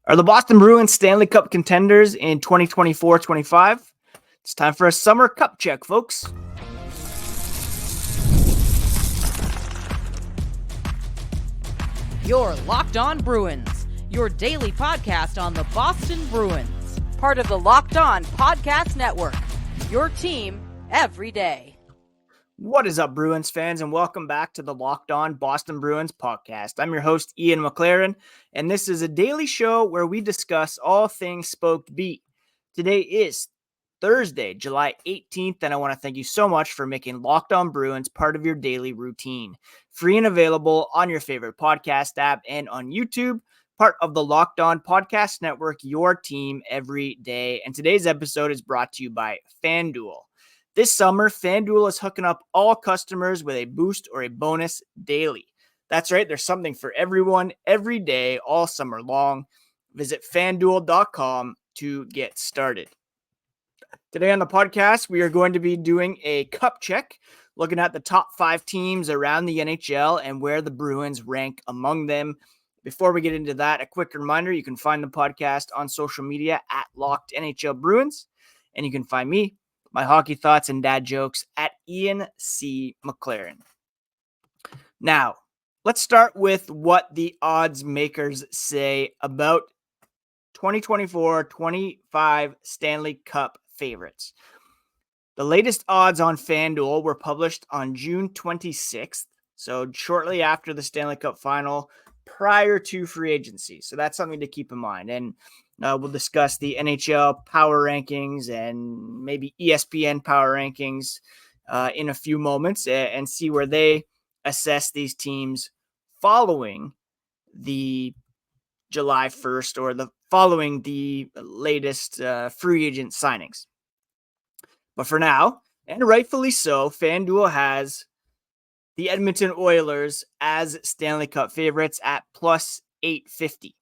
Are the Boston Bruins Stanley Cup contenders in 2024-25? It's time for a summer cup check, folks. You're Locked On Bruins, your daily podcast on the Boston Bruins. Part of the Locked On Podcast Network, your team every day. What is up, Bruins fans, and welcome back to the Locked On Boston Bruins podcast. I'm your host, Ian McLaren, and this is a daily show where we discuss all things Spoked Beat. Today is Thursday, July 18th, and I want to thank you so much for making Locked On Bruins part of your daily routine. Free and available on your favorite podcast app and on YouTube, part of the Locked On Podcast Network, your team every day. And today's episode is brought to you by Fanduel. This summer, Fanduel is hooking up all customers with a boost or a bonus daily. That's right, there's something for everyone every day, all summer long. Visit fanduel.com to get started. Today on the podcast, we are going to be doing a cup check, looking at the top 5 teams around the NHL and where the Bruins rank among them. Before we get into that, a quick reminder, you can find the podcast on social media at Locked NHL Bruins, and you can find me, my hockey thoughts and dad jokes, at Ian C. McLaren. Now, let's start with what the odds makers say about 2024-25 Stanley Cup favorites. The latest odds on FanDuel were published on June 26th, so shortly after the Stanley Cup final, prior to free agency. So that's something to keep in mind. And we'll discuss the NHL power rankings and maybe ESPN power rankings in a few moments and see where they assess these teams following the July 1st or following the latest free agent signings. But for now, and rightfully so, FanDuel has the Edmonton Oilers as Stanley Cup favorites at plus 850.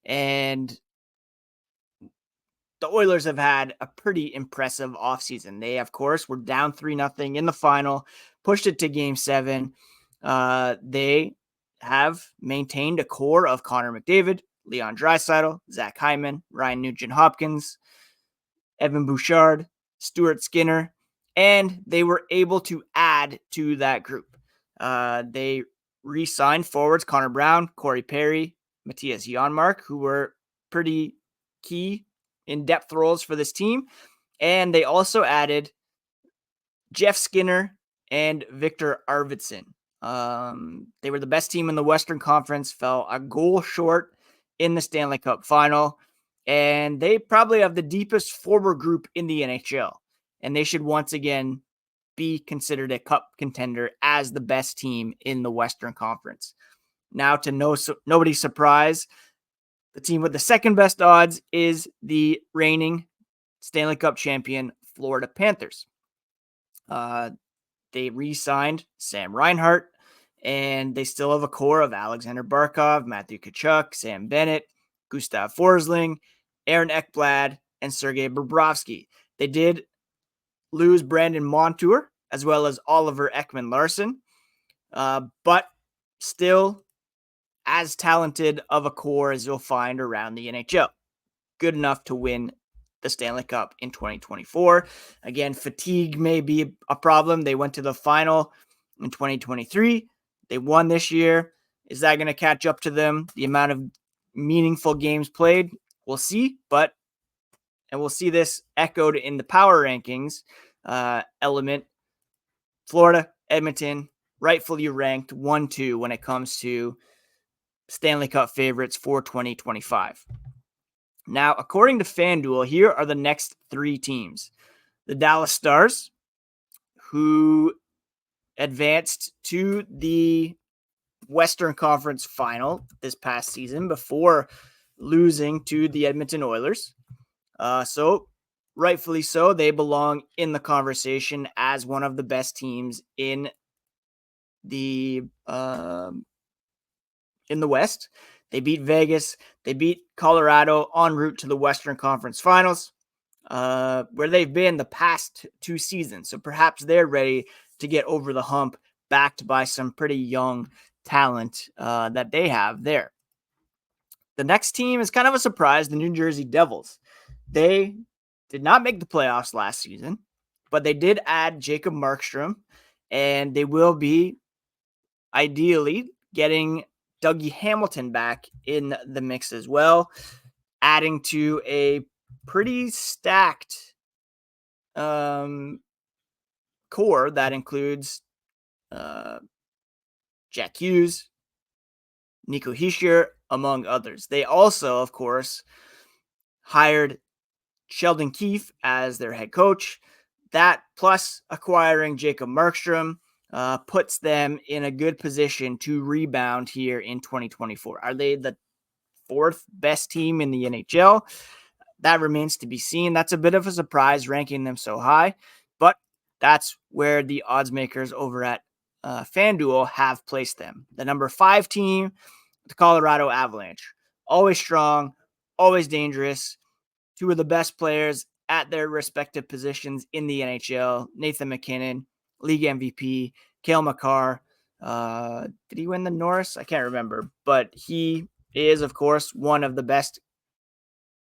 And the Oilers have had a pretty impressive offseason. They, of course, were down 3-0 in the final, pushed it to Game 7. They have maintained a core of Connor McDavid, Leon Draisaitl, Zach Hyman, Ryan Nugent-Hopkins, Evan Bouchard, Stuart Skinner, and they were able to add to that group. They re-signed forwards Connor Brown, Corey Perry, Matthias Janmark, who were pretty key in-depth roles for this team. And they also added Jeff Skinner and Victor Arvidsson. They were the best team in the Western Conference, fell a goal short in the Stanley Cup final, and they probably have the deepest forward group in the NHL. And they should once again be considered a cup contender as the best team in the Western Conference. Now, to nobody's surprise, the team with the second best odds is the reigning Stanley Cup champion Florida Panthers. They re-signed Sam Reinhart, and they still have a core of Alexander Barkov, Matthew Tkachuk, Sam Bennett, Gustav Forsling, Aaron Ekblad, and Sergei Bobrovsky. They did lose Brandon Montour, as well as Oliver Ekman-Larsson, but still as talented of a core as you'll find around the NHL. Good enough to win the Stanley Cup in 2024. Again, fatigue may be a problem. They went to the final in 2023. They won this year. Is that going to catch up to them? The amount of meaningful games played, we'll see. And we'll see this echoed in the power rankings element. Florida, Edmonton, rightfully ranked 1-2 when it comes to Stanley Cup favorites for 2025. Now, according to FanDuel, here are the next 3 teams. The Dallas Stars, who advanced to the Western Conference final this past season before losing to the Edmonton Oilers. So rightfully so, they belong in the conversation as one of the best teams in the West. They beat Vegas. They beat Colorado en route to the Western Conference Finals, where they've been the past 2 seasons. So perhaps they're ready to get over the hump, backed by some pretty young talent that they have there. The next team is kind of a surprise, the New Jersey Devils. They did not make the playoffs last season, but they did add Jacob Markstrom, and they will be ideally getting Dougie Hamilton back in the mix as well, adding to a pretty stacked core that includes Jack Hughes, Nico Hischier, among others. They also, of course, hired Sheldon Keefe as their head coach. That plus acquiring Jacob Markstrom puts them in a good position to rebound here in 2024. Are they the fourth best team in the NHL? That remains to be seen. That's a bit of a surprise ranking them so high, but that's where the odds makers over at Fanduel have placed them. The number 5 team, the Colorado Avalanche. Always strong, always dangerous. Two of the best players at their respective positions in the NHL. Nathan MacKinnon, league MVP. Cale Makar. Did he win the Norris? I can't remember. But he is, of course, one of the best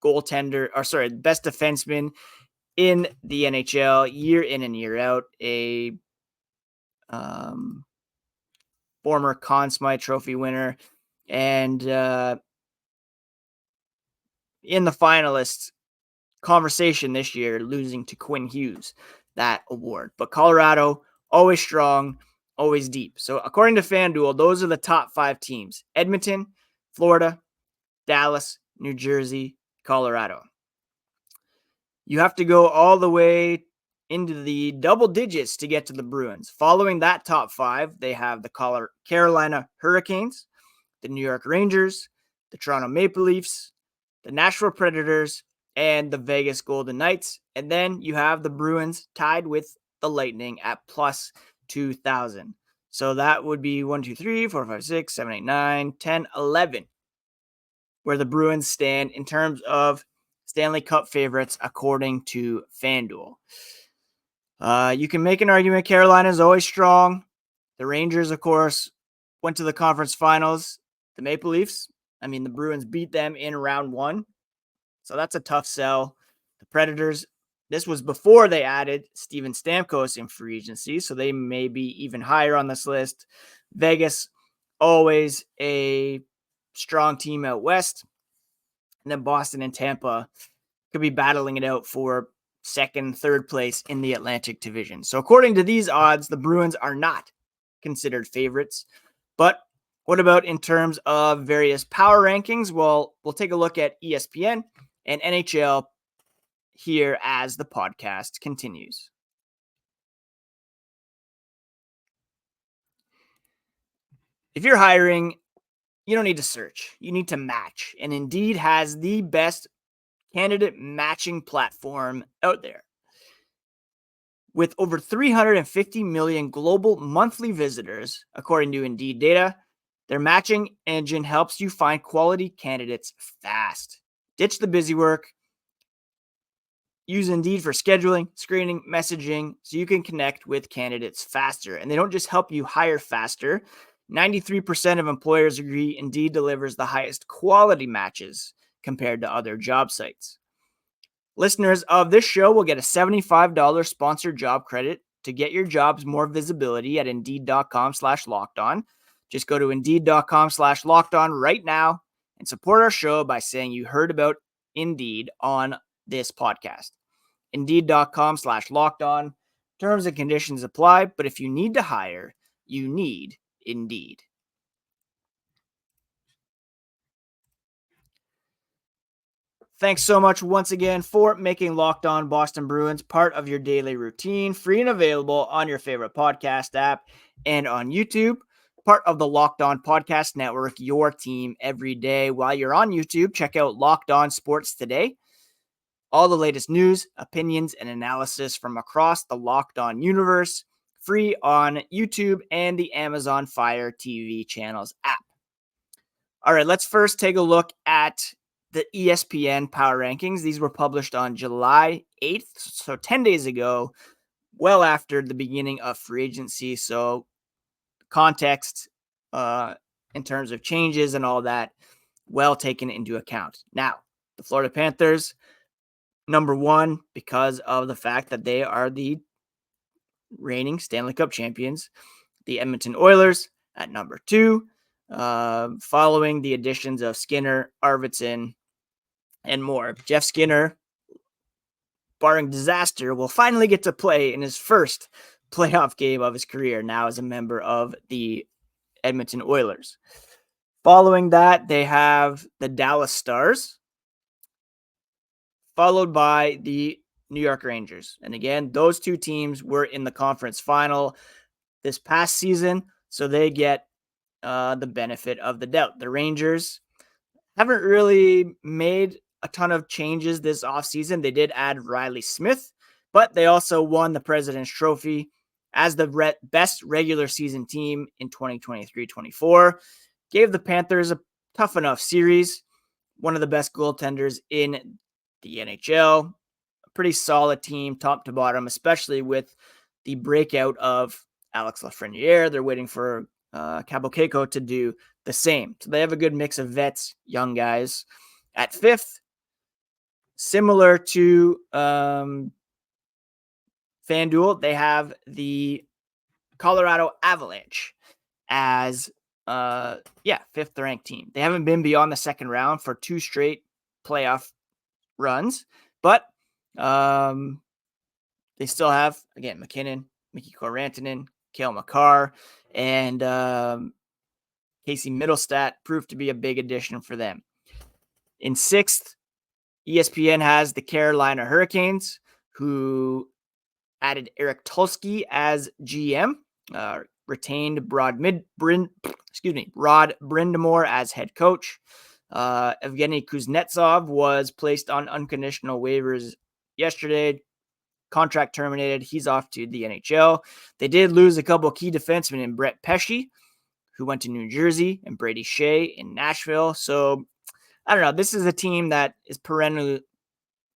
best defensemen in the NHL year in and year out. A former Conn Smythe Trophy winner. And in the finalists conversation this year, losing to Quinn Hughes, that award. But Colorado, always strong, always deep. So according to FanDuel, those are the top 5 teams: Edmonton, Florida, Dallas, New Jersey, Colorado. You have to go all the way into the double digits to get to the Bruins. Following that top 5, they have the Carolina Hurricanes, the New York Rangers, the Toronto Maple Leafs, the Nashville Predators, and the Vegas Golden Knights. And then you have the Bruins tied with the Lightning at plus 2,000. So that would be 1, 2, 3, 4, 5, 6, 7, 8, 9, 10, 11, where the Bruins stand in terms of Stanley Cup favorites according to FanDuel. You can make an argument Carolina is always strong. The Rangers, of course, went to the conference finals. The Maple Leafs, the Bruins beat them in round 1. So that's a tough sell. The Predators, this was before they added Steven Stamkos in free agency, so they may be even higher on this list. Vegas, always a strong team out west. And then Boston and Tampa could be battling it out for second, third place in the Atlantic Division. So according to these odds, the Bruins are not considered favorites. But what about in terms of various power rankings? Well, we'll take a look at ESPN and NHL here as the podcast continues. If you're hiring, you don't need to search. You need to match. And Indeed has the best candidate matching platform out there. With over 350 million global monthly visitors, according to Indeed data, their matching engine helps you find quality candidates fast. Ditch the busy work. Use Indeed for scheduling, screening, messaging, so you can connect with candidates faster. And they don't just help you hire faster. 93% of employers agree Indeed delivers the highest quality matches compared to other job sites. Listeners of this show will get a $75 sponsored job credit to get your jobs more visibility at Indeed.com/lockedon. Just go to Indeed.com/lockedon right now and support our show by saying you heard about Indeed on this podcast. Indeed.com/lockedon. Terms and conditions apply, but if you need to hire, you need Indeed. Thanks so much once again for making Locked On Boston Bruins part of your daily routine, free and available on your favorite podcast app and on YouTube. Part of the Locked On Podcast Network, your team every day. While you're on YouTube, check out Locked On Sports Today. All the latest news, opinions, and analysis from across the Locked On universe, free on YouTube and the Amazon Fire TV channels app. All right, let's first take a look at the ESPN Power Rankings. These were published on July 8th, so 10 days ago, well after the beginning of free agency. So context in terms of changes and all that well taken into account. Now, the Florida Panthers, number one, because of the fact that they are the reigning Stanley Cup champions. The Edmonton Oilers at number two, following the additions of Skinner, Arvidsson, and more. Jeff Skinner, barring disaster, will finally get to play in his first playoff game of his career now as a member of the Edmonton Oilers. Following that, they have the Dallas Stars, followed by the New York Rangers. And again, those two teams were in the conference final this past season, so they get the benefit of the doubt. The Rangers haven't really made a ton of changes this offseason. They did add Riley Smith, but they also won the President's Trophy as the best regular season team in 2023-24. Gave the Panthers a tough enough series. One of the best goaltenders in the NHL. A pretty solid team, top to bottom, especially with the breakout of Alex Lafreniere. They're waiting for Cabo Keiko to do the same. So they have a good mix of vets, young guys. At fifth, similar to Fanduel, they have the Colorado Avalanche as fifth ranked team. They haven't been beyond the second round for 2 straight playoff runs, but they still have, again, McKinnon, Mikko Rantanen, Cale Makar, and Casey Middlestat proved to be a big addition for them. In sixth, ESPN has the Carolina Hurricanes, who added Eric Tulsky as GM, retained Rod Brindamore as head coach. Evgeny Kuznetsov was placed on unconditional waivers yesterday. Contract terminated. He's off to the NHL. They did lose a couple of key defensemen in Brett Pesce, who went to New Jersey, and Brady Shea in Nashville. So, I don't know. This is a team that is perennially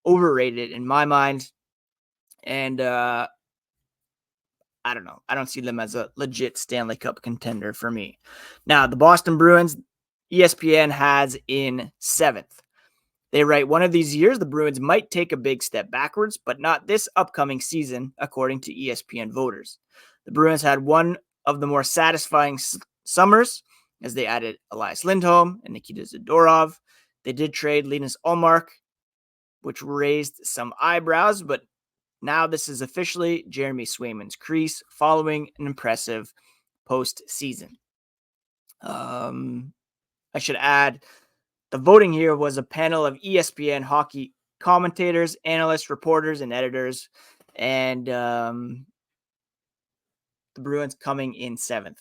overrated in my mind. And I don't know. I don't see them as a legit Stanley Cup contender for me. Now, the Boston Bruins, ESPN has in 7th. They write, one of these years, the Bruins might take a big step backwards, but not this upcoming season, according to ESPN voters. The Bruins had one of the more satisfying summers as they added Elias Lindholm and Nikita Zadorov. They did trade Linus Ullmark, which raised some eyebrows, but now this is officially Jeremy Swayman's crease following an impressive postseason. I should add, the voting here was a panel of ESPN hockey commentators, analysts, reporters, and editors, and the Bruins coming in 7th.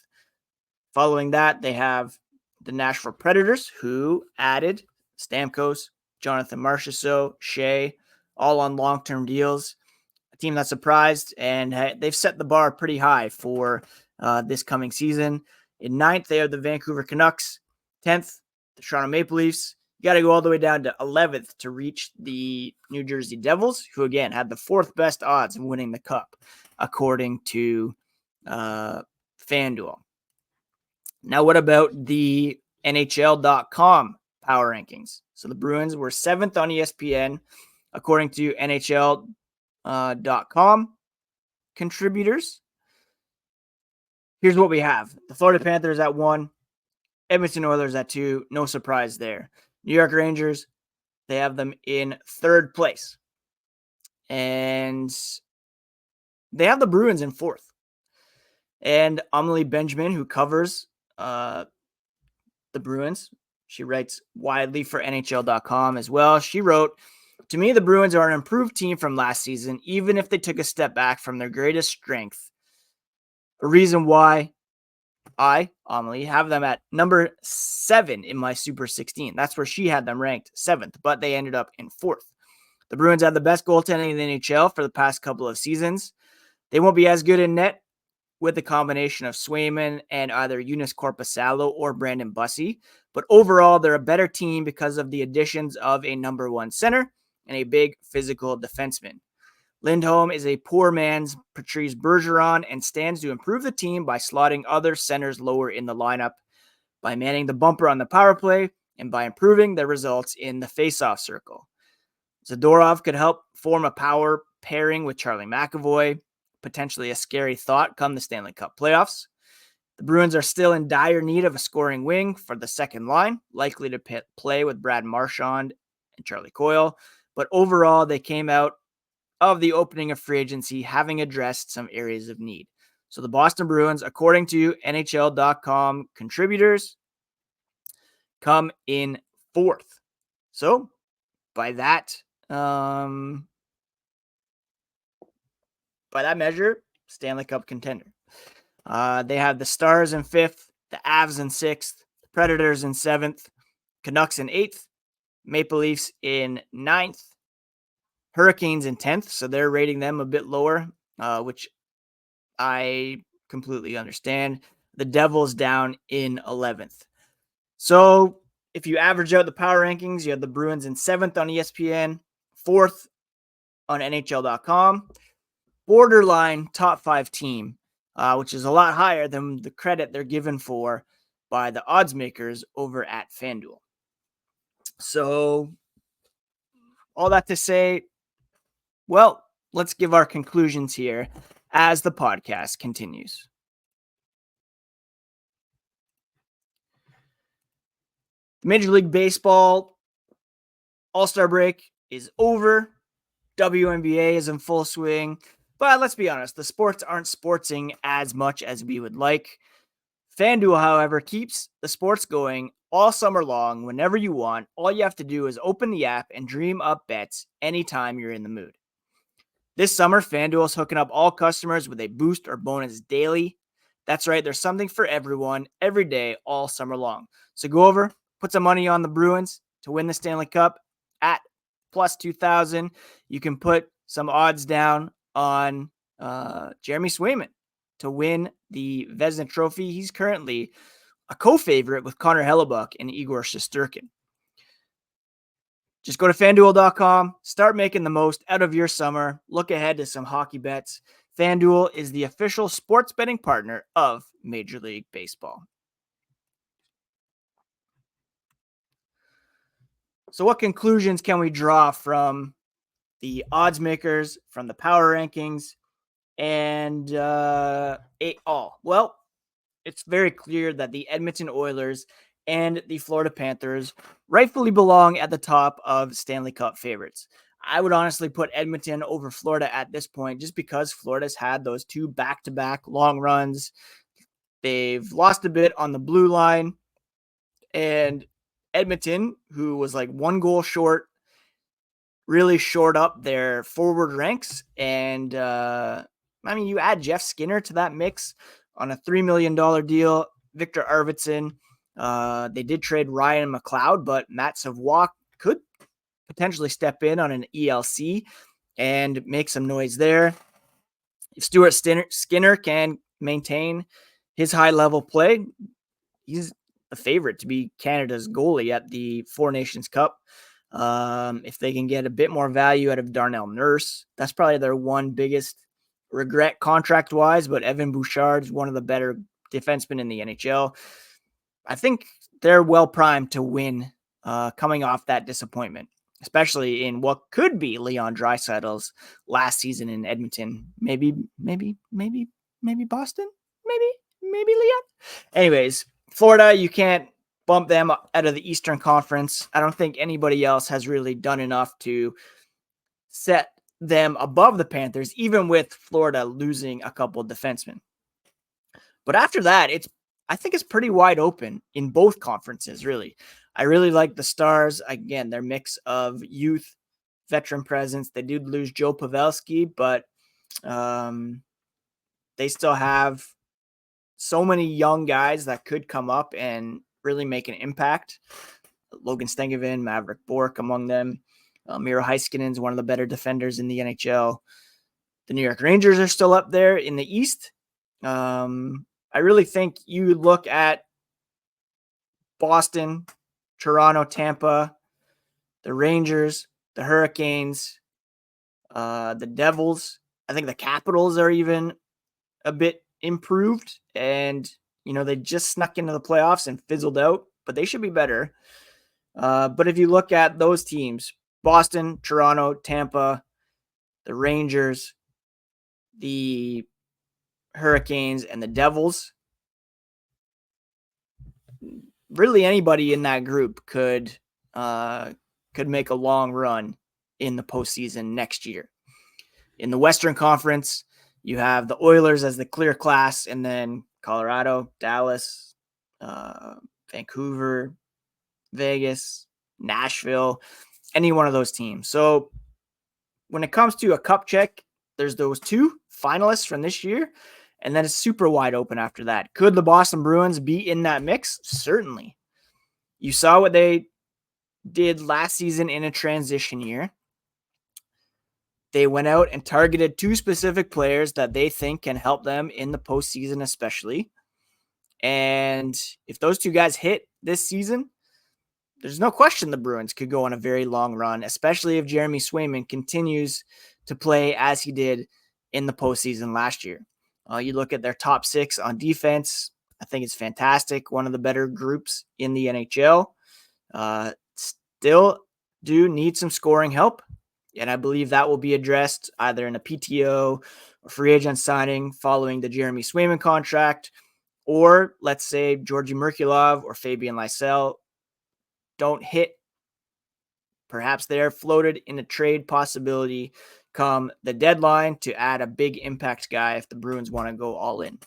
Following that, they have the Nashville Predators, who added Stamkos, Jonathan Marchessault, Shea, all on long-term deals. A team that's surprised, and they've set the bar pretty high for this coming season. In 9th, they have the Vancouver Canucks. 10th, the Toronto Maple Leafs. You got to go all the way down to 11th to reach the New Jersey Devils, who, again, had the 4th best odds of winning the Cup, according to FanDuel. Now, what about the NHL.com power rankings? So the Bruins were 7th on ESPN, according to NHL.com contributors. Here's what we have. The Florida Panthers at 1, Edmonton Oilers at 2. No surprise there. New York Rangers, they have them in 3rd place. And they have the Bruins in 4th. And Amelie Benjamin, who covers the Bruins, she writes widely for NHL.com as well. She wrote, to me, the Bruins are an improved team from last season, even if they took a step back from their greatest strength. A reason why I, Amelie, have them at number 7 in my Super 16. That's where she had them ranked 7th, but they ended up in 4th. The Bruins have the best goaltending in the NHL for the past couple of seasons. They won't be as good in net with the combination of Swayman and either Eunice Korpisalo or Brandon Bussey, but overall, they're a better team because of the additions of a number 1 center and a big physical defenseman. Lindholm is a poor man's Patrice Bergeron and stands to improve the team by slotting other centers lower in the lineup, by manning the bumper on the power play, and by improving their results in the faceoff circle. Zadorov could help form a power pairing with Charlie McAvoy, potentially a scary thought come the Stanley Cup playoffs. The Bruins are still in dire need of a scoring wing for the second line, likely to play with Brad Marchand and Charlie Coyle, but overall they came out of the opening of free agency having addressed some areas of need. So the Boston Bruins, according to NHL.com contributors, come in fourth. So by that measure, Stanley Cup contender. They have the Stars in fifth, the Avs in sixth, the Predators in seventh, Canucks in eighth, Maple Leafs in ninth, Hurricanes in 10th. So they're rating them a bit lower, which I completely understand. The Devils down in 11th. So if you average out the power rankings, you have the Bruins in 7th on ESPN, 4th on NHL.com, borderline top 5 team, which is a lot higher than the credit they're given for by the odds makers over at Fanduel. So all that to say, well, let's give our conclusions here as the podcast continues. Major League Baseball All-Star break is over. WNBA is in full swing. But let's be honest, the sports aren't sportsing as much as we would like. FanDuel, however, keeps the sports going all summer long whenever you want. All you have to do is open the app and dream up bets anytime you're in the mood. This summer, FanDuel is hooking up all customers with a boost or bonus daily. That's right, there's something for everyone every day all summer long. So go over, put some money on the Bruins to win the Stanley Cup at plus 2,000. You can put some odds down on Jeremy Swayman to win the Vezina Trophy. He's currently a co-favorite with Connor Hellebuck and Igor Shesterkin. Just go to FanDuel.com, start making the most out of your summer, look ahead to some hockey bets. FanDuel is the official sports betting partner of Major League Baseball. So what conclusions can we draw from the odds makers, from the power rankings, and all? Well, it's very clear that the Edmonton Oilers and the Florida Panthers rightfully belong at the top of Stanley Cup favorites. I would honestly put Edmonton over Florida at this point just because Florida's had those 2 back-to-back long runs. They've lost a bit on the blue line, and Edmonton, who was like 1 goal short, really shored up their forward ranks. And you add Jeff Skinner to that mix on a $3 million deal, Victor Arvidsson. They did trade Ryan McLeod, but Matt Savoie could potentially step in on an ELC and make some noise there. If Stuart Skinner can maintain his high-level play, he's a favorite to be Canada's goalie at the Four Nations Cup. If they can get a bit more value out of Darnell Nurse, that's probably their one biggest regret contract-wise, but Evan Bouchard is one of the better defensemen in the NHL. I think they're well primed to win coming off that disappointment, especially in what could be Leon Draisaitl's last season in Edmonton. Maybe Boston? Maybe Leon? Anyways, Florida, you can't bump them out of the Eastern Conference. I don't think anybody else has really done enough to set them above the Panthers, even with Florida losing a couple of defensemen. But after that, I think it's pretty wide open in both conferences, really. I really like the Stars. Again, their mix of youth, veteran presence. They did lose Joe Pavelski, but they still have so many young guys that could come up and really make an impact. Logan Stengelvin, Maverick Bourque among them. Miro Heiskanen is one of the better defenders in the NHL. The New York Rangers are still up there in the East. I really think you look at Boston, Toronto, Tampa, the Rangers, the Hurricanes, the Devils. I think the Capitals are even a bit improved, and they just snuck into the playoffs and fizzled out, but they should be better. But if you look at those teams, Boston, Toronto, Tampa, the Rangers, the Hurricanes, and the Devils, really anybody in that group could make a long run in the postseason next year. In the Western Conference, you have the Oilers as the clear class, and then Colorado, Dallas, Vancouver, Vegas, Nashville, any one of those teams. So when it comes to a cup check, there's those two finalists from this year, and then it's super wide open after that. Could the Boston Bruins be in that mix? Certainly. You saw what they did last season in a transition year. They went out and targeted two specific players that they think can help them in the postseason, especially. And if those two guys hit this season, there's no question the Bruins could go on a very long run, especially if Jeremy Swayman continues to play as he did in the postseason last year. You look at their top six on defense. I think it's fantastic. One of the better groups in the NHL. Still do need some scoring help. And I believe that will be addressed either in a PTO or free agent signing following the Jeremy Swayman contract. Or let's say Georgi Merkulov or Fabian Lysell don't hit. Perhaps they're floated in a trade possibility come the deadline to add a big impact guy if the Bruins want to go all in.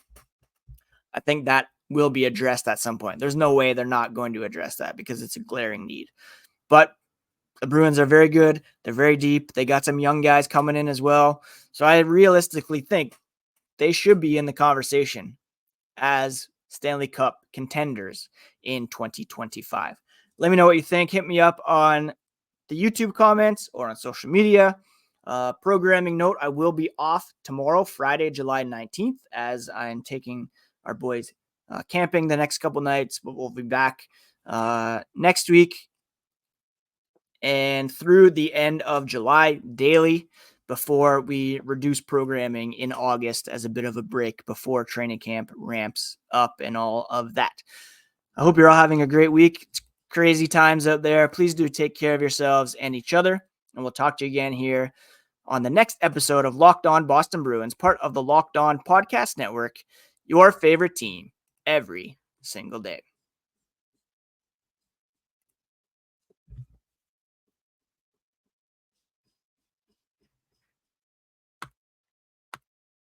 I think that will be addressed at some point. There's no way they're not going to address that because it's a glaring need. But the Bruins are very good. They're very deep. They got some young guys coming in as well. So I realistically think they should be in the conversation as Stanley Cup contenders in 2025. Let me know what you think. Hit me up on the YouTube comments or on social media. Programming note, I will be off tomorrow, Friday, July 19th, as I'm taking our boys camping the next couple nights, but we'll be back next week and through the end of July daily before we reduce programming in August as a bit of a break before training camp ramps up and all of that. I hope you're all having a great week. It's crazy times out there. Please do take care of yourselves and each other, and we'll talk to you again here on the next episode of Locked On Boston Bruins, part of the Locked On Podcast Network, your favorite team every single day.